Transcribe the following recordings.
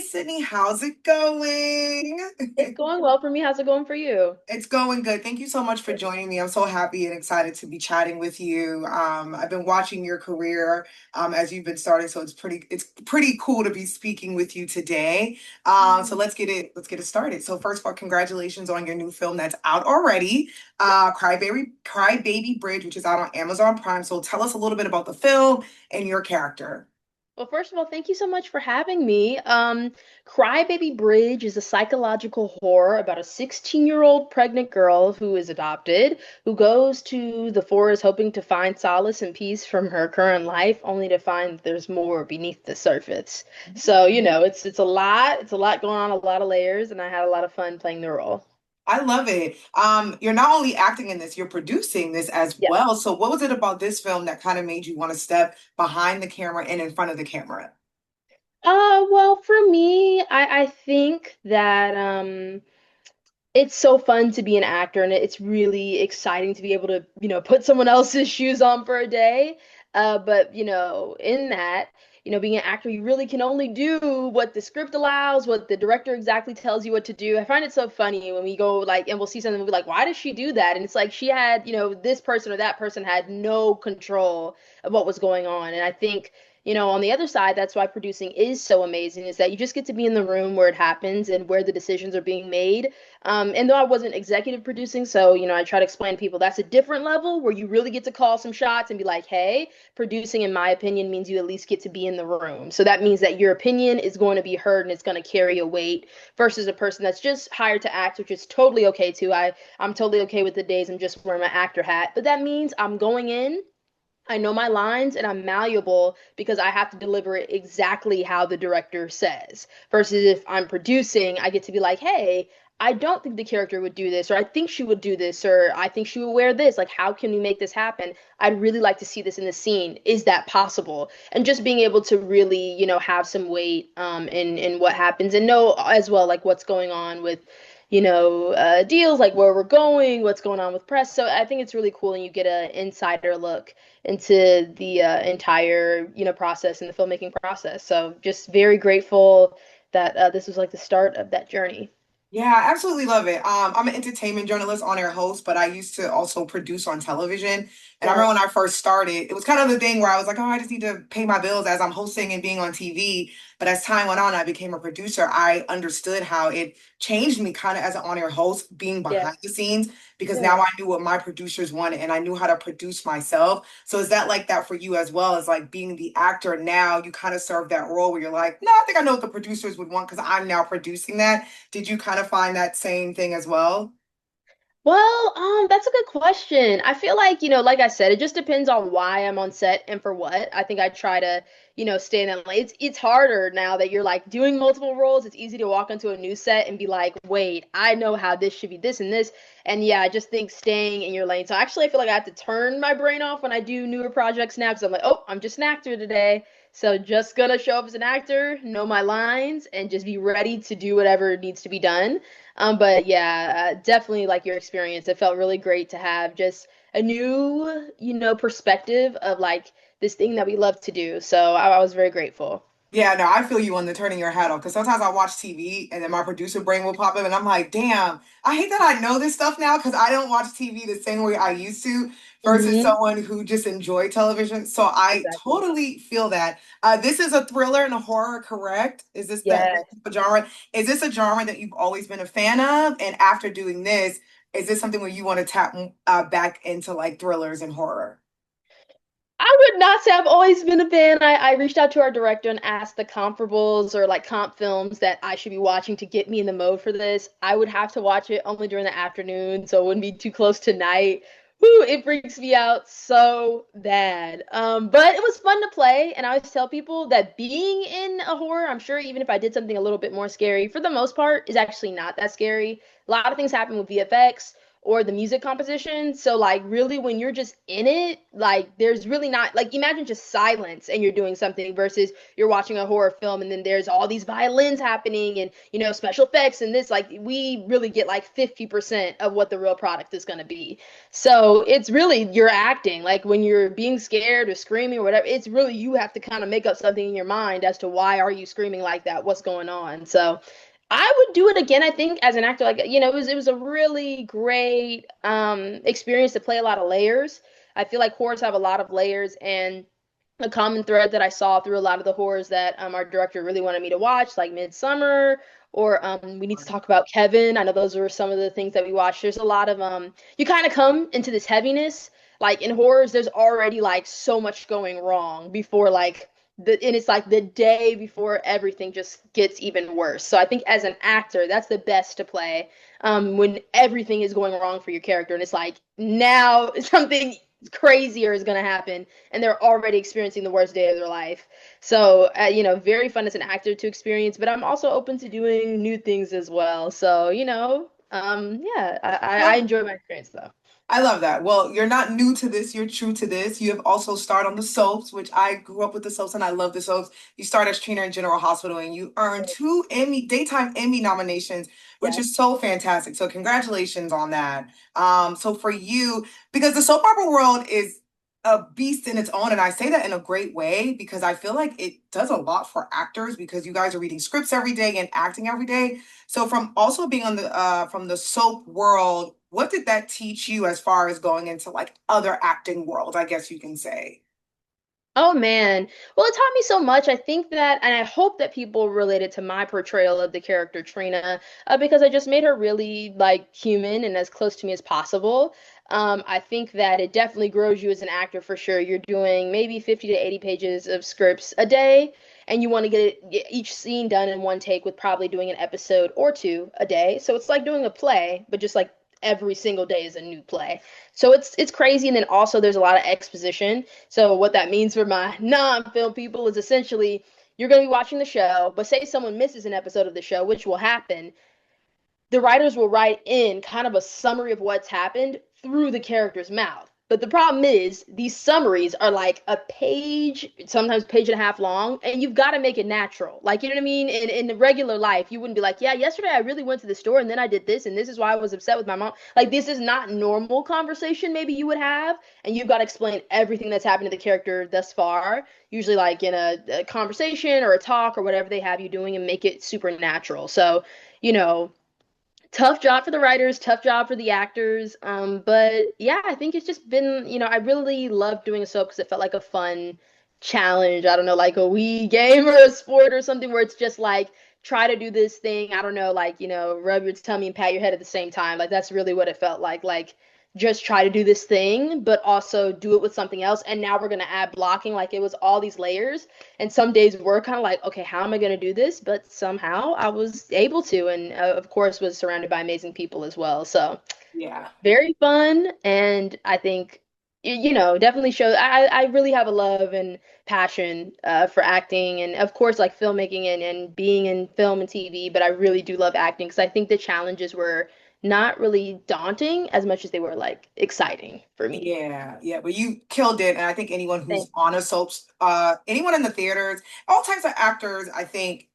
Sydney, how's it going? It's going well for me. How's it going for you? It's going good. Thank you so much for joining me. I'm so happy and excited to be chatting with you. I've been watching your career as you've been starting, so it's pretty cool to be speaking with you today. So Mm. let's get it started. So first of all, congratulations on your new film that's out already, Crybaby Bridge, which is out on Amazon Prime. So tell us a little bit about the film and your character. Well, first of all, thank you so much for having me. CryBaby Bridge is a psychological horror about a 16-year-old pregnant girl who is adopted, who goes to the forest hoping to find solace and peace from her current life, only to find that there's more beneath the surface. So, it's a lot. It's a lot going on, a lot of layers, and I had a lot of fun playing the role. I love it. You're not only acting in this, you're producing this as Yeah. well. So what was it about this film that kind of made you want to step behind the camera and in front of the camera? Well, for me, I think that it's so fun to be an actor, and it's really exciting to be able to, put someone else's shoes on for a day. But in that, being an actor, you really can only do what the script allows, what the director exactly tells you what to do. I find it so funny when we go like, and we'll see something, we'll be like, why does she do that? And it's like she had, this person or that person had no control of what was going on. And I think on the other side, that's why producing is so amazing, is that you just get to be in the room where it happens and where the decisions are being made. And though I wasn't executive producing, so I try to explain to people that's a different level where you really get to call some shots and be like, hey, producing, in my opinion, means you at least get to be in the room. So that means that your opinion is going to be heard and it's going to carry a weight versus a person that's just hired to act, which is totally okay too. I'm totally okay with the days I'm just wearing my actor hat, but that means I'm going in. I know my lines and I'm malleable because I have to deliver it exactly how the director says. Versus if I'm producing, I get to be like, hey, I don't think the character would do this, or I think she would do this, or I think she would wear this. Like, how can we make this happen? I'd really like to see this in the scene. Is that possible? And just being able to really, have some weight in what happens and know as well, like, what's going on with deals, like where we're going, what's going on with press. So I think it's really cool, and you get an insider look into the entire process and the filmmaking process. So just very grateful that this was like the start of that journey. Yeah, I absolutely love it. I'm an entertainment journalist, on-air host, but I used to also produce on television. And I remember when Yes. I first started, it was kind of the thing where I was like, oh, I just need to pay my bills as I'm hosting and being on TV. But as time went on, I became a producer. I understood how it changed me kind of as an on-air host, being Yeah. behind the scenes, because now Yeah. I knew what my producers wanted and I knew how to produce myself. So is that like that for you as well as like being the actor now, you kind of serve that role where you're like, no, I think I know what the producers would want because I'm now producing that. Did you kind of find that same thing as well? Well, that's a good question. I feel like, like I said, it just depends on why I'm on set and for what. I think I try to, stay in that lane. It's harder now that you're like doing multiple roles. It's easy to walk onto a new set and be like, wait, I know how this should be this and this. And yeah, I just think staying in your lane. So actually, I feel like I have to turn my brain off when I do newer projects now because I'm like, oh, I'm just an actor today. So just gonna show up as an actor, know my lines, and just be ready to do whatever needs to be done. But yeah, definitely like your experience. It felt really great to have just a new, perspective of like this thing that we love to do. So I was very grateful. Yeah, no, I feel you on the turning your head off because sometimes I watch TV and then my producer brain will pop up and I'm like, damn, I hate that I know this stuff now because I don't watch TV the same way I used to versus Hmm. someone who just enjoy television. So I Exactly. totally feel that. This is a thriller and a horror, correct? Is this the Yes. type of genre? Is this a genre that you've always been a fan of? And after doing this, is this something where you want to tap back into like thrillers and horror? I would not say I've always been a fan. I reached out to our director and asked the comparables or like comp films that I should be watching to get me in the mode for this. I would have to watch it only during the afternoon, so it wouldn't be too close to night. Whew, it freaks me out so bad. But it was fun to play, and I always tell people that being in a horror, I'm sure even if I did something a little bit more scary, for the most part, is actually not that scary. A lot of things happen with VFX. or the music composition. So like really when you're just in it, like there's really not like imagine just silence and you're doing something versus you're watching a horror film and then there's all these violins happening and special effects and this like we really get like 50% of what the real product is going to be. So it's really you're acting like when you're being scared or screaming or whatever, it's really you have to kind of make up something in your mind as to why are you screaming like that? What's going on? So I would do it again, I think, as an actor. Like, it was a really great experience to play a lot of layers. I feel like horrors have a lot of layers, and a common thread that I saw through a lot of the horrors that our director really wanted me to watch, like Midsummer, or We Need to Talk About Kevin. I know those were some of the things that we watched. There's a lot of you kind of come into this heaviness. Like in horrors, there's already like so much going wrong before and it's like the day before everything just gets even worse. So I think as an actor, that's the best to play when everything is going wrong for your character, and it's like now something crazier is going to happen, and they're already experiencing the worst day of their life. So very fun as an actor to experience, but I'm also open to doing new things as well. So yeah, I Well, enjoy my experience though. I love that. Well, you're not new to this, you're true to this. You have also starred on the soaps, which I grew up with the soaps and I love the soaps. You starred as Trina in General Hospital and you earned two daytime Emmy nominations, which Yes. is so fantastic. So congratulations on that. So for you, because the soap opera world is a beast in its own, and I say that in a great way because I feel like it does a lot for actors because you guys are reading scripts every day and acting every day. So from also being on the from the soap world, what did that teach you as far as going into like other acting worlds, I guess you can say? Oh man. Well, it taught me so much. I think that, and I hope that people related to my portrayal of the character Trina, because I just made her really like human and as close to me as possible. I think that it definitely grows you as an actor for sure. You're doing maybe 50 to 80 pages of scripts a day, and you want to get each scene done in one take with probably doing an episode or two a day. So it's like doing a play, but just like every single day is a new play. So it's crazy. And then also there's a lot of exposition. So what that means for my non-film people is essentially you're going to be watching the show, but say someone misses an episode of the show, which will happen, the writers will write in kind of a summary of what's happened through the character's mouth. But the problem is these summaries are like a page, sometimes page and a half long, and you've got to make it natural. Like, you know what I mean? In regular life, you wouldn't be like, yeah, yesterday I really went to the store and then I did this, and this is why I was upset with my mom. Like, this is not normal conversation maybe you would have, and you've got to explain everything that's happened to the character thus far, usually like in a conversation or a talk or whatever they have you doing, and make it super natural. So, you know, tough job for the writers, tough job for the actors. But yeah, I think it's just been, I really loved doing a soap because it felt like a fun challenge. I don't know, like a Wii game or a sport or something where it's just like try to do this thing. I don't know, like, rub your tummy and pat your head at the same time. Like that's really what it felt like. Like just try to do this thing, but also do it with something else. And now we're gonna add blocking. Like it was all these layers. And some days were kind of like, okay, how am I going to do this? But somehow I was able to, and of course, was surrounded by amazing people as well. So Yeah. very fun, and I think definitely shows. I really have a love and passion for acting, and of course, like filmmaking and being in film and TV. But I really do love acting because I think the challenges were not really daunting as much as they were like exciting for me. Yeah, yeah, but you killed it, and I think anyone who's Thank on a soaps, anyone in the theaters, all types of actors, I think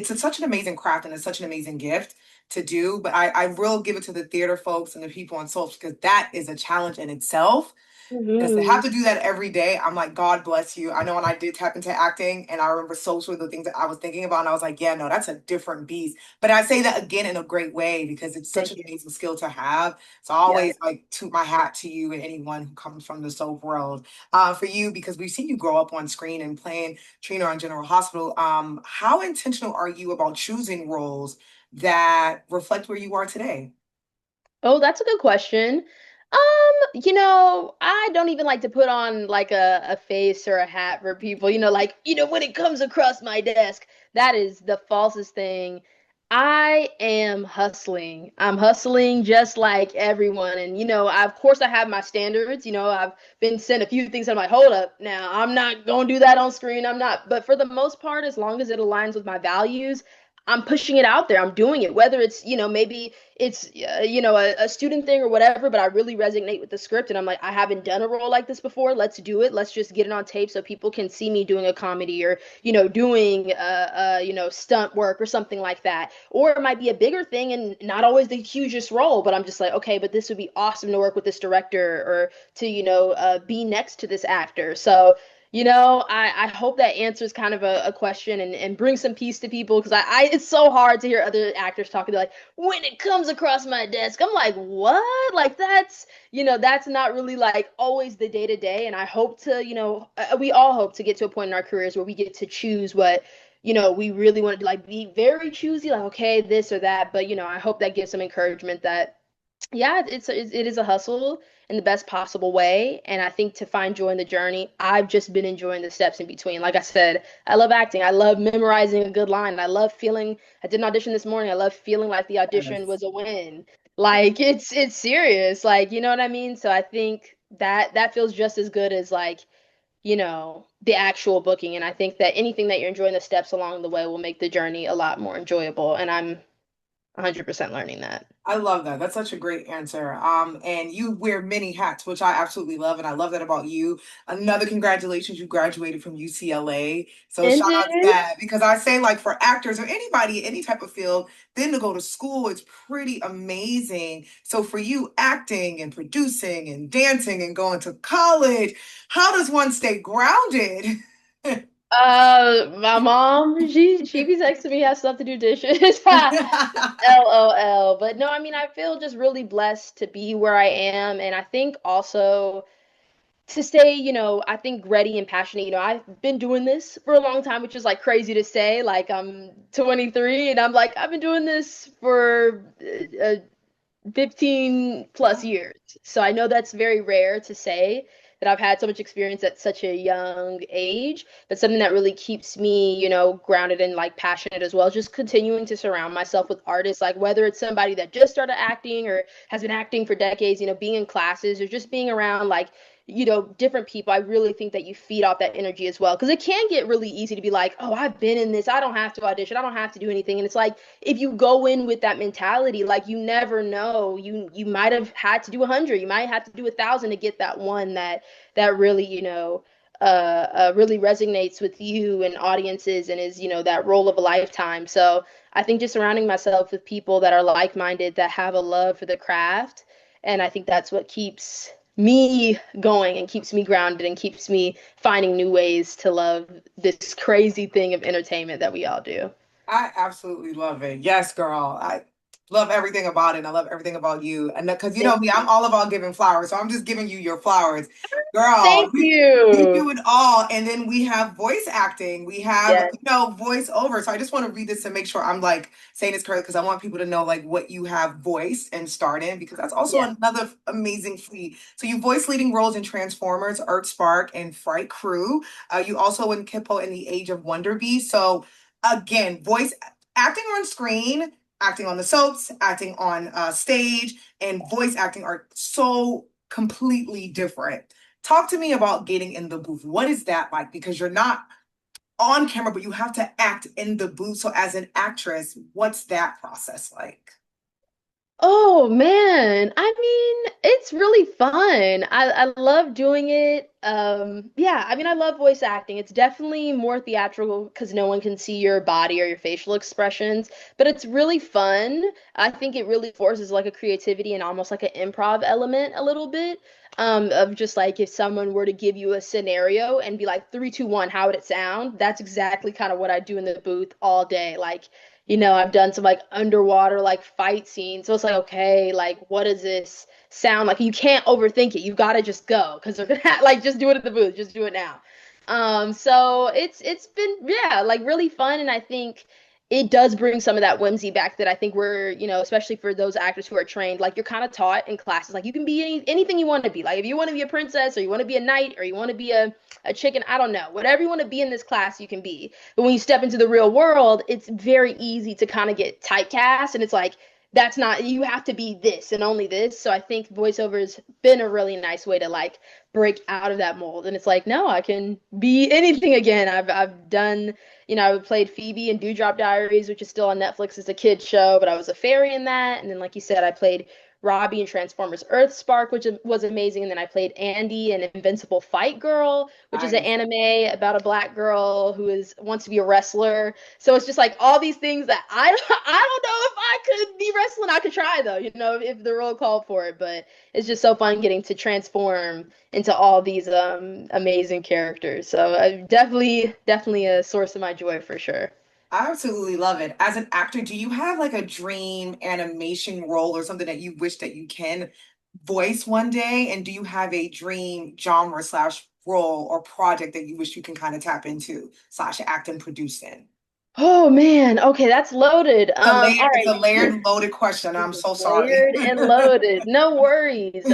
such an amazing craft and it's such an amazing gift to do. But I will give it to the theater folks and the people on soaps because that is a challenge in itself. you. Because to have to do that every day, I'm like, God bless you. I know when I did tap into acting, and I remember soaps were the things that I was thinking about, and I was like, yeah, no, that's a different beast. But I say that again in a great way because it's such Thank an you. amazing skill to have. So I Yeah. always like toot my hat to you and anyone who comes from the soap world. For you, because we've seen you grow up on screen and playing Trina on General Hospital. How intentional are you about choosing roles that reflect where you are today? Oh, that's a good question. I don't even like to put on like a face or a hat for people, like, when it comes across my desk, that is the falsest thing. I am hustling. I'm hustling just like everyone. And, of course I have my standards. I've been sent a few things. I'm like, hold up. Now, I'm not going to do that on screen. I'm not. But for the most part, as long as it aligns with my values, I'm pushing it out there. I'm doing it, whether it's, maybe it's, a student thing or whatever, but I really resonate with the script. And I'm like, I haven't done a role like this before. Let's do it. Let's just get it on tape so people can see me doing a comedy or, doing, stunt work or something like that. Or it might be a bigger thing and not always the hugest role, but I'm just like, okay, but this would be awesome to work with this director or to, be next to this actor. So, I hope that answers kind of a question and brings some peace to people because it's so hard to hear other actors talking. They're like, when it comes across my desk, I'm like, what? Like that's not really like always the day to day. And I hope to, we all hope to get to a point in our careers where we get to choose what, we really want to like be very choosy, like, okay, this or that. But, I hope that gives some encouragement that yeah, it is a hustle in the best possible way. And I think to find joy in the journey, I've just been enjoying the steps in between. Like I said, I love acting. I love memorizing a good line. I love feeling, I did an audition this morning. I love feeling like the audition Yes. was a win. Like it's serious. Like, you know what I mean? So I think that feels just as good as like, the actual booking. And I think that anything that you're enjoying the steps along the way will make the journey a lot more enjoyable. And I'm 100% learning that. I love that. That's such a great answer. And you wear many hats, which I absolutely love, and I love that about you. Another congratulations, you graduated from UCLA. So And shout out to did. that because I say like for actors or anybody, any type of field, then to go to school, it's pretty amazing. So for you, acting and producing and dancing and going to college, how does one stay grounded? My mom, she be texting me, has stuff to do dishes. LOL. But no, I mean, I feel just really blessed to be where I am. And I think also to stay, I think ready and passionate. I've been doing this for a long time, which is like crazy to say. Like I'm 23 and I'm like, I've been doing this for 15 plus years. So I know that's very rare to say that I've had so much experience at such a young age, but something that really keeps me, grounded and like passionate as well. Just continuing to surround myself with artists, like whether it's somebody that just started acting or has been acting for decades, being in classes or just being around like, different people. I really think that you feed off that energy as well. Because it can get really easy to be like, oh, I've been in this. I don't have to audition. I don't have to do anything. And it's like, if you go in with that mentality, like you never know, you might have had to do 100, you might have to do 1,000 to get that one that really really resonates with you and audiences and is that role of a lifetime. So I think just surrounding myself with people that are like-minded that have a love for the craft, and I think that's what keeps me going and keeps me grounded and keeps me finding new ways to love this crazy thing of entertainment that we all do. I absolutely love it. Yes, girl. I love everything about it. And I love everything about you. And because you know Thank me, I'm you. all about giving flowers. So I'm just giving you your flowers. Girl, Thank you you. do it all. And then we have voice acting. We have, Yes, voiceover. So I just want to read this to make sure I'm like saying this correctly because I want people to know like what you have voiced and starred in because that's also yes. another amazing feat. So you voice leading roles in Transformers, Earth Spark, and Fright Crew. You also in Kippo in the Age of Wonder Beast. So again, voice acting on screen, acting on the soaps, acting on stage, and voice acting are so completely different. Talk to me about getting in the booth. What is that like? Because you're not on camera, but you have to act in the booth. So, as an actress, what's that process like? Oh man, I mean, it's really fun. I love doing it. Yeah, I mean, I love voice acting. It's definitely more theatrical because no one can see your body or your facial expressions, but it's really fun. I think it really forces like a creativity and almost like an improv element a little bit. Of just like if someone were to give you a scenario and be like, three, two, one, how would it sound? That's exactly kind of what I do in the booth all day. Like, I've done some like underwater like fight scenes. So it's like, okay, like what does this sound like? You can't overthink it. You gotta just go because they're gonna like just do it at the booth. Just do it now. So it's been yeah, like really fun, and I think it does bring some of that whimsy back that I think we're, especially for those actors who are trained, like you're kind of taught in classes, like you can be anything you want to be. Like if you want to be a princess or you want to be a knight or you want to be a chicken, I don't know. Whatever you want to be in this class, you can be. But when you step into the real world, it's very easy to kind of get typecast. And it's like, that's not, you have to be this and only this. So I think voiceover has been a really nice way to like break out of that mold. And it's like, no, I can be anything again. I've done, I played Phoebe in Dewdrop Diaries, which is still on Netflix as a kid show, but I was a fairy in that. And then, like you said, I played Robbie in Transformers Earthspark, which was amazing. And then I played Andy in Invincible Fight Girl, which is an Nice. anime about a black girl who is wants to be a wrestler. So it's just like all these things that I don't know if I could be wrestling. I could try though, if the role called for it. But it's just so fun getting to transform into all these amazing characters. So definitely a source of my joy for sure. I absolutely love it. As an actor, do you have like a dream animation role or something that you wish that you can voice one day? And do you have a dream genre slash role or project that you wish you can kind of tap into slash act and produce in? Oh man, okay, that's loaded. All It's a right. layered, loaded question. I'm so sorry. Layered and loaded. No worries.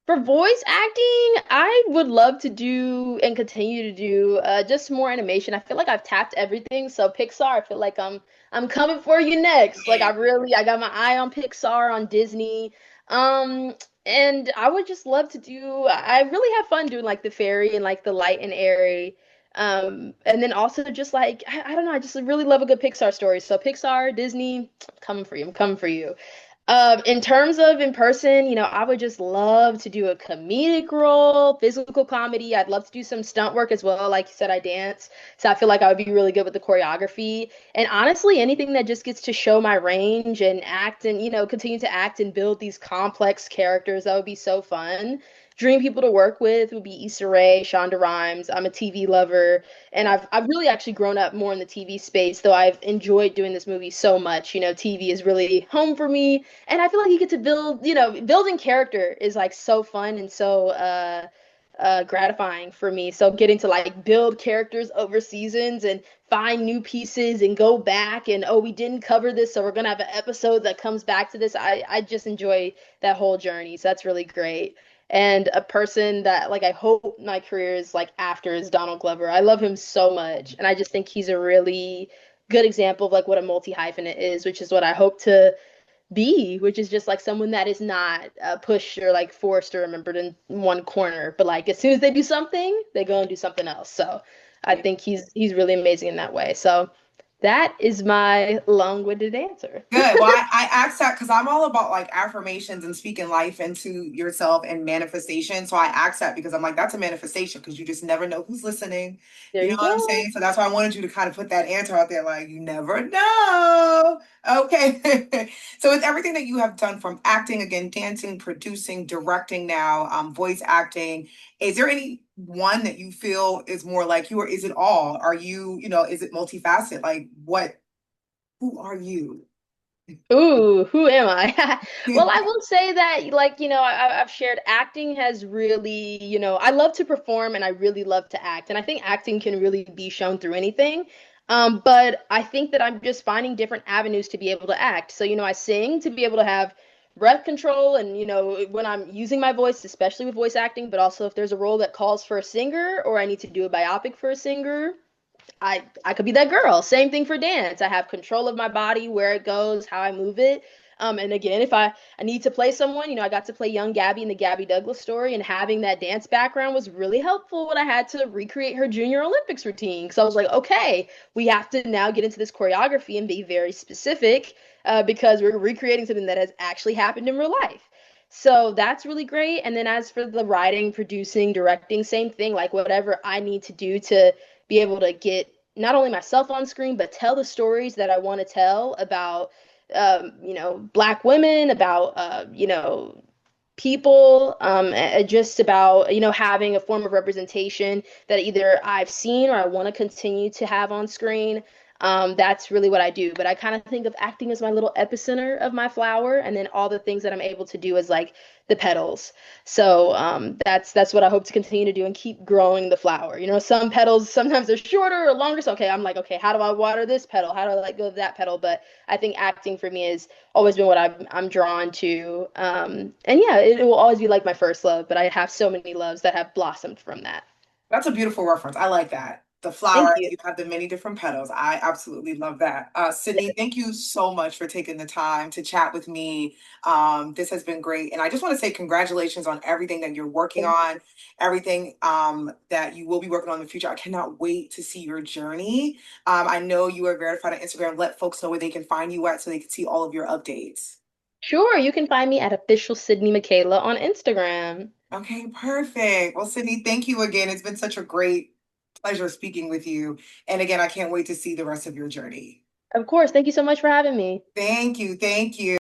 For voice acting, I would love to do and continue to do just more animation. I feel like I've tapped everything. So Pixar, I feel like I'm coming for you next. Like I got my eye on Pixar, on Disney. Um, and I would just love to do, I really have fun doing like the fairy and like the light and airy. And then also just like I don't know, I just really love a good Pixar story. So Pixar, Disney, coming for you. I'm coming for you. In terms of in person, I would just love to do a comedic role, physical comedy. I'd love to do some stunt work as well. Like you said, I dance, so I feel like I would be really good with the choreography. And honestly, anything that just gets to show my range and act and, continue to act and build these complex characters, that would be so fun. Dream people to work with would be Issa Rae, Shonda Rhimes. I'm a TV lover, and I've really actually grown up more in the TV space, though I've enjoyed doing this movie so much. TV is really home for me, and I feel like you get to build, building character is like so fun and so gratifying for me. So getting to like build characters over seasons and find new pieces and go back and oh, we didn't cover this, so we're gonna have an episode that comes back to this. I just enjoy that whole journey. So that's really great. And a person that like I hope my career is like after is Donald Glover. I love him so much, and I just think he's a really good example of like what a multi hyphenate is, which is what I hope to be, which is just like someone that is not pushed or like forced or remembered in one corner, but like as soon as they do something, they go and do something else. So I think he's really amazing in that way. So that is my long-winded answer. Good. Well, I asked that because I'm all about like affirmations and speaking life into yourself and manifestation. So I asked that because I'm like, that's a manifestation because you just never know who's listening. There You know you what I'm go. saying? So that's why I wanted you to kind of put that answer out there, like, you never know. Okay. So with everything that you have done from acting, again, dancing, producing, directing now, voice acting, is there any one that you feel is more like you, or is it all? Are you, is it multifaceted? Like who are you? Ooh, who am I? Well, I will say that, like, I've shared acting has really, I love to perform and I really love to act. And I think acting can really be shown through anything. But I think that I'm just finding different avenues to be able to act. So, I sing to be able to have breath control and, when I'm using my voice, especially with voice acting, but also if there's a role that calls for a singer or I need to do a biopic for a singer, I could be that girl. Same thing for dance. I have control of my body, where it goes, how I move it. And again, if I need to play someone, I got to play young Gabby in the Gabby Douglas story, and having that dance background was really helpful when I had to recreate her Junior Olympics routine. So I was like, okay, we have to now get into this choreography and be very specific because we're recreating something that has actually happened in real life. So that's really great. And then as for the writing, producing, directing, same thing, like whatever I need to do to be able to get not only myself on screen, but tell the stories that I want to tell about, Black women, about, people, just about, having a form of representation that either I've seen or I want to continue to have on screen. That's really what I do. But I kind of think of acting as my little epicenter of my flower, and then all the things that I'm able to do is like the petals. So that's what I hope to continue to do and keep growing the flower. Some petals sometimes they're shorter or longer. So okay, I'm like, okay, how do I water this petal? How do I let go of that petal? But I think acting for me has always been what I'm drawn to. And yeah, it will always be like my first love. But I have so many loves that have blossomed from that. That's a beautiful reference. I like that. the Thank flower, you. you have the many different petals. I absolutely love that. Sydney, thank you so much for taking the time to chat with me. This has been great. And I just want to say congratulations on everything that you're working on, everything that you will be working on in the future. I cannot wait to see your journey. I know you are verified on Instagram. Let folks know where they can find you at so they can see all of your updates. Sure, you can find me at official Sydney Mikayla on Instagram. Okay, perfect. Well, Sydney, thank you again. It's been such a great pleasure speaking with you. And again, I can't wait to see the rest of your journey. Of course, thank you so much for having me. Thank you. Thank you.